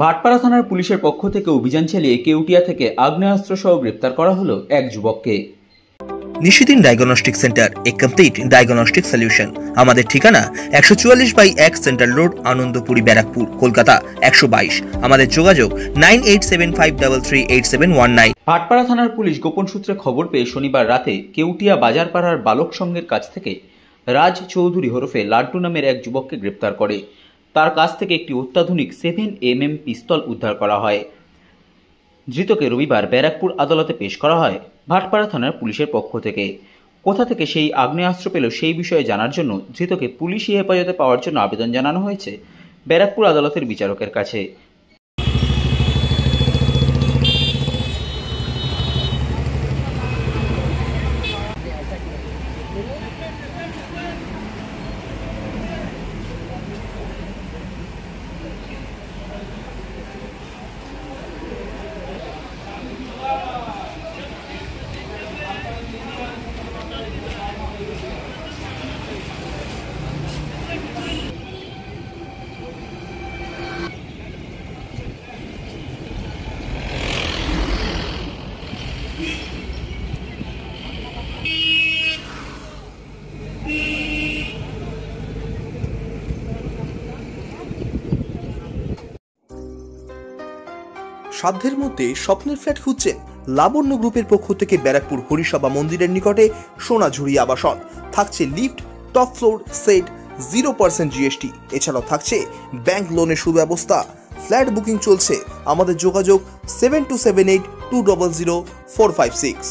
ভাটপাড়া থানার পুলিশের পক্ষ থেকে অভিযান চালিয়ে কেউটিয়া থেকে আগ্নেয়াস্ত্র সহ গ্রেপ্তার করা হলো এক যুবককে। নিশিদিন ডায়াগনস্টিক সেন্টার, এ কমপ্লিট ডায়াগনস্টিক সলিউশন। আমাদের ঠিকানা 144/1 সেন্ট্রাল রোড, আনন্দপুরি, ব্যারাকপুর, কলকাতা 122। আমাদের যোগাযোগ 9875338719। ভাটপাড়া থানার পুলিশ গোপন সূত্রে খবর পেয়ে শনিবার রাতে কেউটিয়া বাজারপাড়ার বালক সংঘের কাছ থেকে রাজ চৌধুরী ওরফে লাড্ডু নামের এক যুবককে গ্রেপ্তার করে। তার কাছ থেকে একটি অত্যাধুনিক 7mm পিস্তল উদ্ধার করা হয়। ধৃতকে রবিবার ব্যারাকপুর আদালতে পেশ করা হয় ভাটপাড়া থানার পুলিশের পক্ষ থেকে। কোথা থেকে সেই আগ্নেয়াস্ত্র পেল সেই বিষয়ে জানার জন্য ধৃতকে পুলিশি হেফাজতে পাওয়ার জন্য আবেদন জানানো হয়েছে ব্যারাকপুর আদালতের বিচারকের কাছে। সাধ্যের মধ্যে স্বপ্নের ফ্ল্যাট খুঁজছেন? লাবণ্য গ্রুপের পক্ষ থেকে ব্যারাকপুর হরিসভা মন্দিরের নিকটে সোনাঝুরি আবাসন। থাকছে lift, top floor, set, 0% GST। এছাড়াও থাকছে ব্যাংক লোনের সুব্যবস্থা। ফ্ল্যাট বুকিং চলছে। আমাদের যোগাযোগ 7278200456।